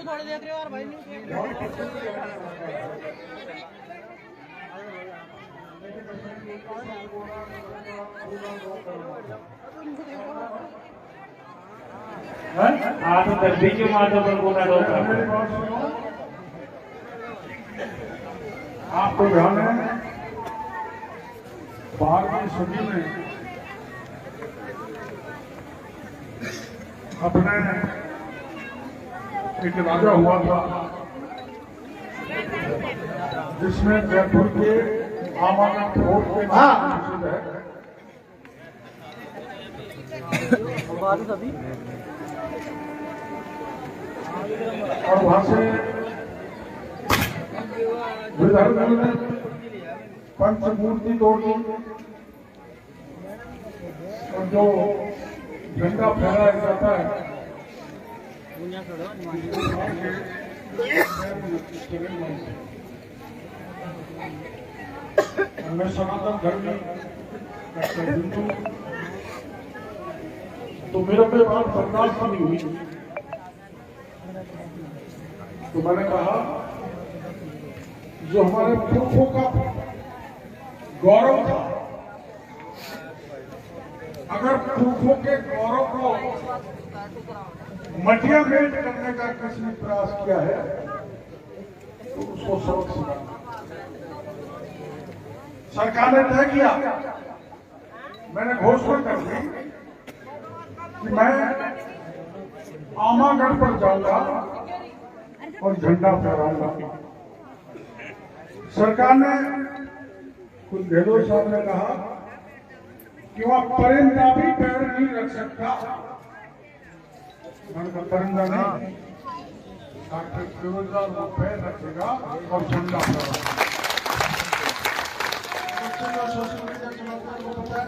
थोड़ी देख रहे हो यार भाई आप दर्दी के माध्यम पर बोला आपको ध्यान है 12वीं सदी में अपने एक राजा हुआ था जिसमें जयपुर के आमागढ़ फोर्ट के नाम प्रसिद्ध है। और वहां से विदर्भ में पंचमूर्ति तोड़ी और जो झंडा फहराया जाता है मैं सनातन धर्मी हिंदू तो मेरे पे बात बर्दाश्त नहीं हुई तो मैंने कहा जो हमारे पुरखों का गौरव था अगर पुरखों के गौरव को मटिया मेट करने का किसी ने प्रयास किया है तो उसको सबक सिखाना। सरकार ने तय किया, मैंने घोषणा कर दी कि मैं आमागढ़ पर जाऊंगा और झंडा फहराऊंगा। सरकार ने कुछ गहलोत साहब ने कहा कि वह परिंदा भी पैर नहीं रख सकता। परिंदा नहीं, डॉक्टर फिरोजदार वो पैर रखेगा और झंडा फहराएगा। सोशल मीडिया चलाते हैं, पता है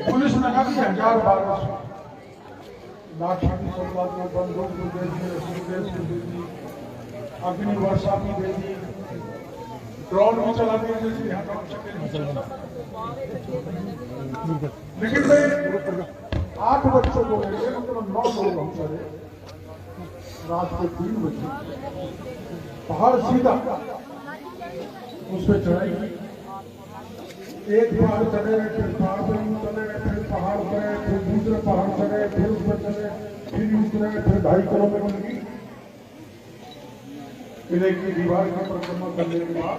पुलिस ने कहा कि 1000-1200 लाठी की शुरुआत में बंदूक को दे दी, सुरदेश को दे दी, अग्नि वर्षा भी दे दी, ड्रोन भी चला दिए जैसे यहाँ काम सके। लेकिन मैं 8 बच्चों को लेकर मतलब 9 लोग हम चले रात को 3 बजे पहाड़ सीधा उस पर चढ़ाई। एक पहाड़ चले, फिर पहाड़ पर चले, फिर पहाड़ चले, फिर दूसरे पहाड़ चले, फिर उस पर चले, फिर उतरे, फिर 2.5 किलोमीटर की किले की दीवार की परिक्रमा करने के बाद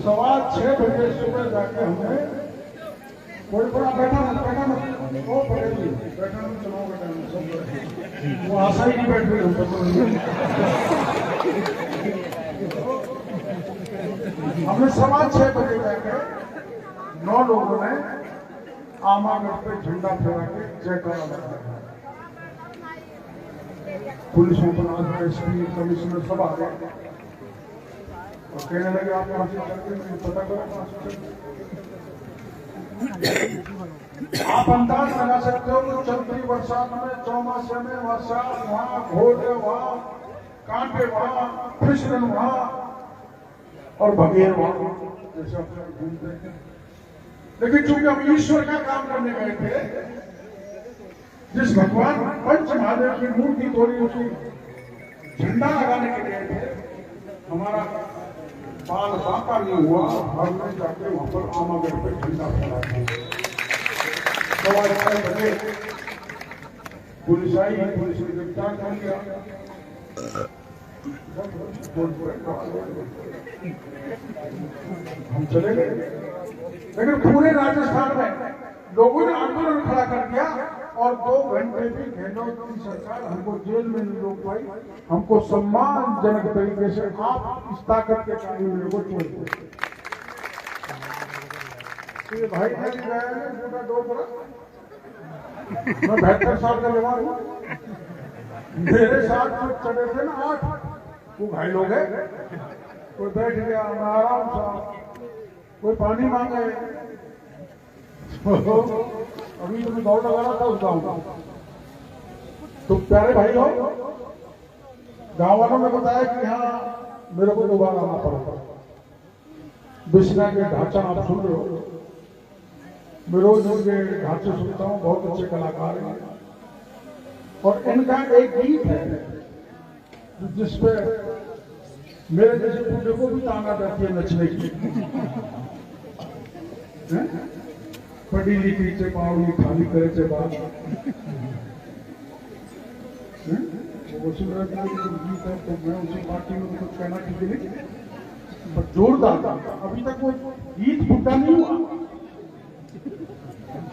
6:15 बजे सुबह जाके हमने कोई बड़ा बैठा मत वो पड़ेगी बैठा मत चुनाव का टाइम सब वो आशा ही नहीं बैठ रही हम हमने 6:15 बजे जाकर 9 लोगों ने आमागढ़ पे झंडा फहरा के जयकारा लगाया। पुलिस उपनाथ एसपी कमिश्नर सब आ गए और कहने लगे आप कहां से चलते हैं पता करो कहां से चलते। आप अंदाज लगा सकते हो कि चलती बरसात में चौमासे में वर्षा वहां घोड़े वहां कांटे वहां कृष्ण वहां और भगेर वहां जैसे घूमते हैं। लेकिन चूंकि हम ईश्वर का काम करने गए थे, जिस भगवान पंच महादेव की मूर्ति तोड़ी उसकी झंडा लगाने के लिए थे, हमारा बाल बाका नहीं हुआ। हमने जाके वहां पर आमागढ़ पे झंडा फहराया। 6:15 बजे पुलिस आई, पुलिस ने गिरफ्तार कर लिया। हम चले गए, लेकिन पूरे राजस्थान में लोगों ने आंदोलन खड़ा कर दिया और 2 घंटे भी गहलोत की सरकार हमको जेल में नहीं रोक पाई। हमको सम्मानजनक तरीके से आप इस ताकत के कारण मेरे को छोड़ दो। ये भाई ने भी गया है पूरा 2 बरस। मैं 72 साल का जवान हूँ। मेरे साथ जो चढ़े थे ना 8 वो भाई लोग है। कोई बैठ गया मैं आराम से, कोई पानी मांगे। अभी तो मैं दौड़ लगा रहा था उस गाँव का। तो प्यारे भाई हो, गाँव वालों ने बताया कि यहाँ मेरे को दोबारा आना पड़ेगा। बिस्ना के ढांचा आप सुन रहे हो, मैं रोज उनके ढांचे सुनता हूँ, बहुत अच्छे कलाकार हैं। और इनका एक गीत है जिसपे मेरे जैसे बूढ़े को भी ताना देती है नचने की। पढ़ी लिखी से पाओ खाली करे से बात वो सुन रहे थे गीत है, तो मैं उसी पार्टी में कुछ कहना ठीक नहीं, पर जोरदार अभी तक वो गीत बुढ़ा नहीं हुआ।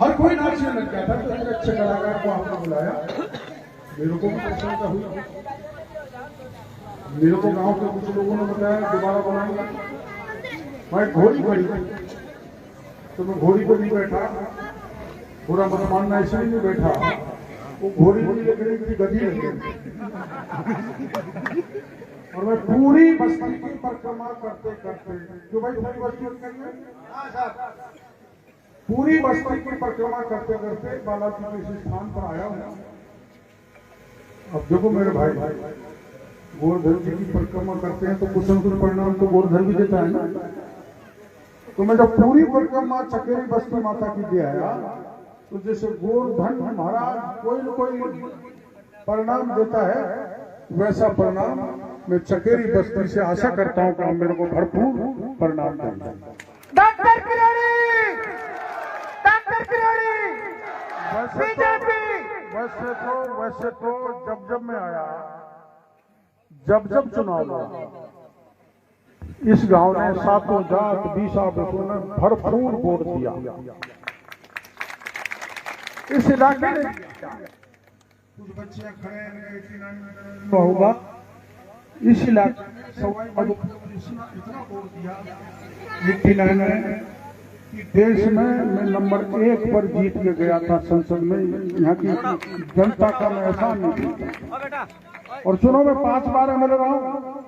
हर कोई नाचने लग गया था। तो अच्छे कलाकार को आपने बुलाया, मेरे को भी प्रसन्नता हुई। मेरे को गांव के कुछ लोगों ने बताया दोबारा बनाऊंगा। मैं घोड़ी खड़ी थी तो मैं घोड़ी पर नहीं बैठा, पूरा मत मानना इसलिए नहीं बैठा, वो घोड़ी भी लकड़ी की गदी लगी और मैं पूरी बस्ती की परिक्रमा करते करते, जो भाई पूरी बस्ती पूरी बस्ती की परिक्रमा करते करते बालाजी के इस स्थान पर आया हूँ। अब देखो मेरे भाई गोवर्धन जी की परिक्रमा करते हैं तो कुछ न कुछ परिणाम तो गोवर्धन भी देता है ना। तो मैं जब पूरी परिक्रमा चकेरी बस्ती माता की दे आया तो जैसे गोवर्धन महाराज कोई न कोई परिणाम देता है, वैसा परिणाम मैं चकेरी बस्ती से आशा करता हूँ कि आप मेरे को भरपूर परिणाम देंगे। Doctor Kirari, doctor Kirari, BJP. वैसे तो जब मैं आया, जब चुनाव लड़ा, इस गांव ने 7 जात 20 आवेशों ने भरपूर वोट दिया। इस इलाके में कुछ बच्चे खड़े होगा, इस इलाके में सवाई माधोपुर इतना वोट दिया 89 में कि देश में मैं नंबर 1 पर जीत के गया था संसद में। यहाँ की जनता का मैं एहसान नहीं था। और चुनाव में 5 बार एमएलए रहा हूँ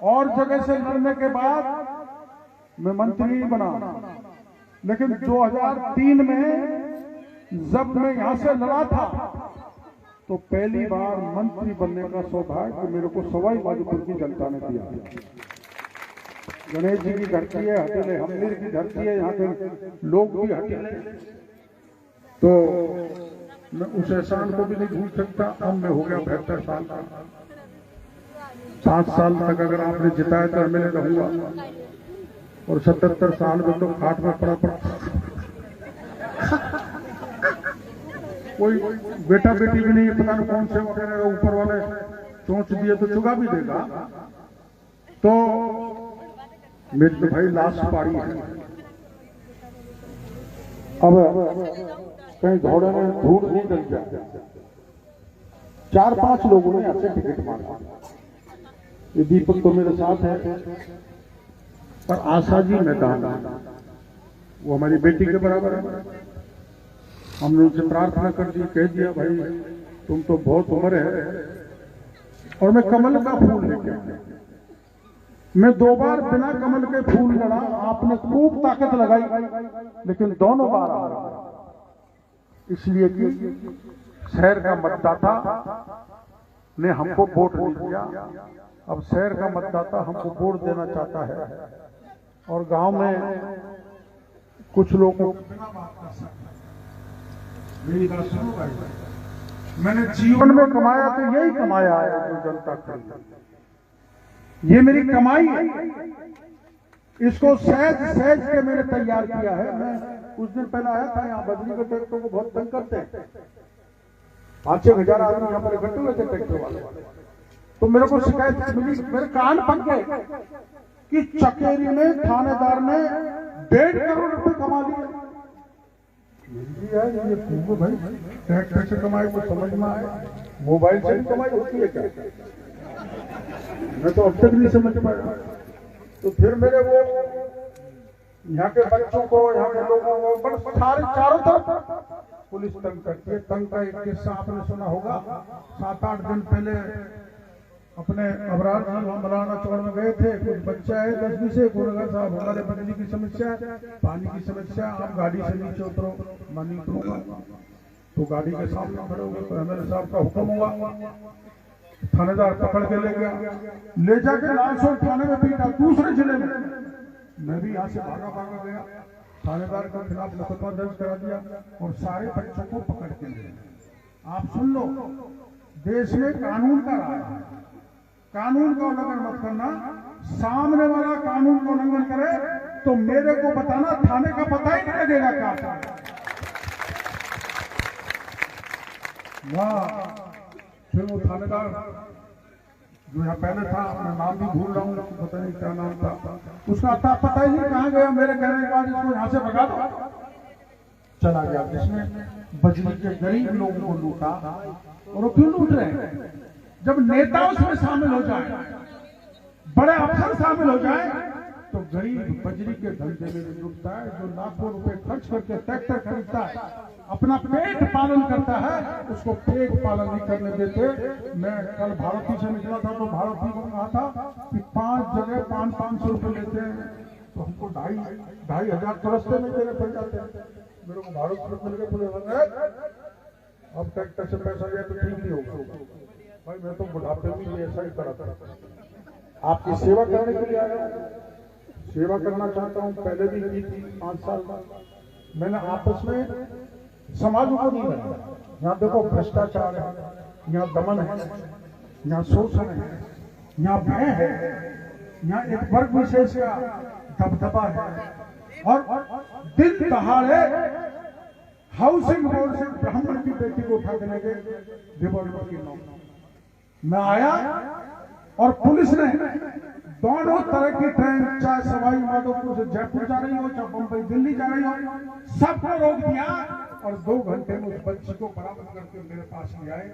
और जगह से लड़ने के बाद मैं मंत्री बना। लेकिन 2003 में जब मैं यहाँ से लड़ा था तो पहली बार मंत्री बनने का सौभाग्य मेरे को सवाई माधोपुर की जनता ने दिया। गणेश जी की धरती है, हटीले हमनीर की धरती है, यहाँ के लोग भी हटीले, तो मैं उस एहसान को भी नहीं भूल सकता। अब मैं हो गया 72 साल का। 7 साल तक अगर आपने जिताया तो एमएलए रहूंगा और 77 साल में तो खाट में पड़ा। कोई बेटा बेटी भी नहीं, पता नहीं कौन से वगैरह ऊपर वाले चोंच दिए तो चुगा भी देगा। तो मेरी तो भाई लास्ट पारी है। अब कहीं घोड़े में धूल नहीं डल गया। 4-5 लोगों ने ऐसे टिकट मांगा। ये दीपक तो मेरे साथ है, पर आशा जी मैदान वो हमारी बेटी के बराबर है। हमने उनसे प्रार्थना कर दी, कह दिया भाई तुम तो बहुत उम्र है और मैं कमल का फूल लेके आया। मैं 2 बार बिना कमल के फूल लड़ा, आपने खूब ताकत लगाई लेकिन दोनों बार आ रहा, इसलिए कि शहर का मतदाता ने हमको वोट नहीं दिया। अब शहर का मतदाता हमको वोट देना चाहता है और गांव में कुछ लोगों मेरी बात सुनो भाई, मैंने जीवन में कमाया तो यही कमाया है जो जनता करी। ये मेरी कमाई है, इसको सहज सहज के मैंने तैयार किया है। मैं कुछ दिन पहले आया था यहाँ, बदली के ट्रैक्टर को बहुत तंग करते हैं। 5-6 हजार आदमी यहाँ पर इकट्ठे हुए थे ट्रैक्टर वाले, तो मेरे को शिकायत मिली, मेरे कान पक गए कि चकेरी में थानेदार ने 1.5 करोड़ रुपए कमा लिए। ये खूब भाई, ट्रैक्टर से कमाई को समझ में आए, मोबाइल से भी कमाई होती है क्या? मैं तो अब तक नहीं समझ पाया। तो फिर मेरे वो यहाँ के बच्चों को, यहाँ के लोगों को बस सारे चारों तरफ पुलिस तंग करती है। तंग का एक किस्सा आपने सुना होगा, 7-8 दिन पहले अपने अबरार मौलाना चौड़ में गए थे, कुछ बच्चा है 10 से साहब हमारे बिजली की समस्या है, पानी की समस्या, आप गाड़ी से नीचे उतरो, मैं नहीं उतरूंगा। तो गाड़ी के सामने खड़े हो गए, तो एमएलए साहब का हुक्म हुआ, थानेदार पकड़ के ले गया, ले जाके लालसोट थाने में पीटा, दूसरे जिले में। मैं भी यहाँ से भागा गया, थानेदार के खिलाफ मुकदमा दर्ज करा दिया और सारे बच्चों को पकड़ के ले गए। आप सुन लो, देश में कानून का राज है, कानून का उल्लंघन मत करना। सामने वाला कानून का उल्लंघन करे तो मेरे को बताना, थाने का पता ही नहीं लगेगा क्या। फिर वो थानेदार जो यहाँ पहले था, मैं नाम भी भूल रहा हूँ, पता नहीं क्या नाम था, उसका पता ही नहीं कहाँ गया। मेरे कहने के बाद इसको यहाँ से भगा दो, चला गया। जिसमें बजरी के गरीब लोगों को लूटा। और वो क्यों लूट रहे हैं? जब नेता उसमें शामिल हो जाए, बड़े अफसर शामिल हो जाए, तो गरीब बजरी के धंधे में जुटता है। जो लाखों रुपए खर्च करके ट्रैक्टर खरीदता है, अपना पेट पालन करता है, उसको पेट पालन नहीं करने देते। मैं कल भारती से निकला था, तो भारती को कहा था कि 5 जगह 500 रुपए लेते हैं, तो हमको 2,500 तो रस्ते में देने पड़ जाते हैं। मेरे को भारत से मिल गए, बोले अब ट्रैक्टर से पैसा लिया तो ठीक नहीं होगा। भाई मैं तो बुढ़ापे में भी ऐसा ही करा था, आपकी सेवा करने के लिए आया, सेवा करना चाहता हूँ। पहले भी की थी 5 साल बाद। मैंने आपस में समाज को नहीं बनाया। यहाँ देखो भ्रष्टाचार है, यहाँ दमन है, यहाँ शोषण है, यहाँ भय है, यहाँ एक वर्ग विशेष का दबदबा है। और दिन दहाड़े हाउसिंग बोर्ड से ब्राह्मण की बेटी को उठा के ले गए रिवॉल्वर की नोक। मैं आया और पुलिस ने दोनों तरह की ट्रेन, चाहे सवाई माधोपुर से जयपुर जा रही हो, चाहे बंबई दिल्ली जा रही हो, सबको रोक दिया और 2 घंटे में उस बच्ची को बरामद करके मेरे पास ले आए।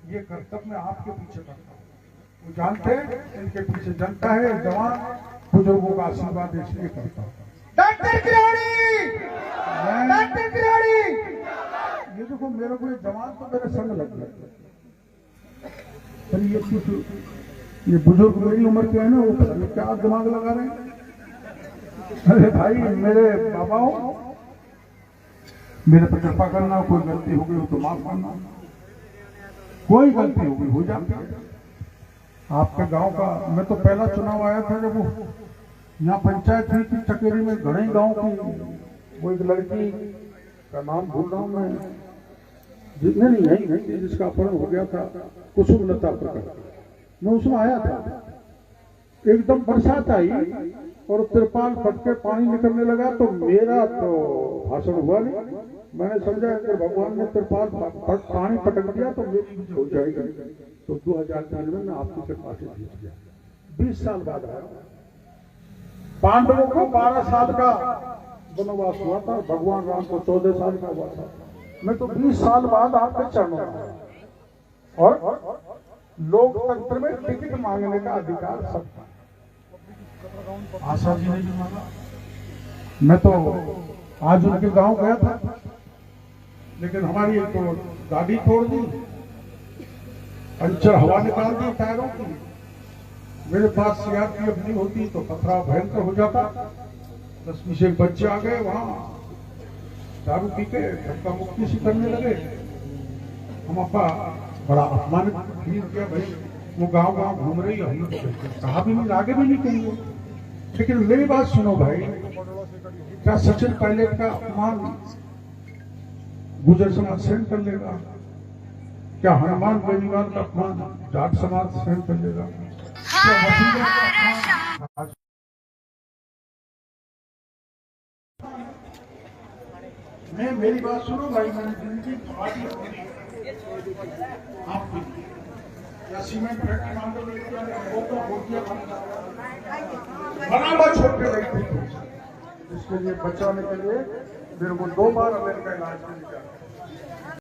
ये कर्तव्य मैं आपके पीछे करता हूँ। वो जानते हैं इनके पीछे जनता है, जवान बुजुर्गों का आशीर्वाद इसलिए करता हूँ। डॉक्टर किराड़ी, डॉक्टर किराड़ी, ये देखो मेरे को ये जवान तो मेरे संग लग गए। ये कुछ ये बुजुर्ग मेरी उम्र के है ना, वो पता नहीं क्या दिमाग लगा रहे हैं। अरे भाई मेरे बाबाओ, मेरे पर कृपा करना, कोई गलती हो गई हो तो माफ करना, कोई गलती हो गई हो जाती है। आपके गांव का मैं तो पहला चुनाव आया था जब वो यहाँ पंचायत हुई थी चकेरी में, घड़ई गांव की वो एक लड़की का नाम भूल रहा हूँ मैं, जितने नहीं जिसका अपहरण हो गया था, कुसुम लता प्रकट, मैं उसमें आया था। एकदम बरसात आई और तिरपाल फट के पानी निकलने लगा, तो मेरा तो भाषण हुआ नहीं। मैंने समझा कि भगवान ने तिरपाल पानी पटक दिया तो मेरी भी हो जाएगी। तो 2003 में मैं आपकी कृपा से जीत गया। 20 साल बाद आया। पांडवों को 12 साल का वनवास हुआ था, भगवान राम को 14 साल का हुआ था। मैं तो 20 साल बाद आपके चरणों में आया। और लोकतंत्र में टिकट मांगने का अधिकार सबका। आशा जी ने भी मांगा। मैं तो आज उनके गांव गया था, लेकिन हमारी एक तो गाड़ी तोड़ दी, पंचर हवा निकाल दी टायरों की। मेरे पास सीआरपीएफ नहीं होती तो पथराव भयंकर हो जाता। 10-20 बच्चे आ गए, वहां दारू पी के धक्का मुक्की सी करने लगे। हम अपा बड़ा अपमानित फील किया, भाई वो गांव घूम रही है, हम कहा भी नहीं, आगे भी नहीं कहेंगे। लेकिन मेरी बात सुनो भाई, क्या सचिन पायलट का अपमान गुजर समाज सहन कर लेगा? क्या हनुमान बेनीवाल का अपमान जाट समाज सहन कर लेगा? क्या वसुंधरा का अपमान? मेरी बात सुनो भाई, मैंने जिंदगी आप या सीमेंट फैक्ट्री मान लो, बराबर छोड़ के गई थी। इसके लिए बचाने के लिए मेरे को 2 बार अमेरिका इलाज करने जाना।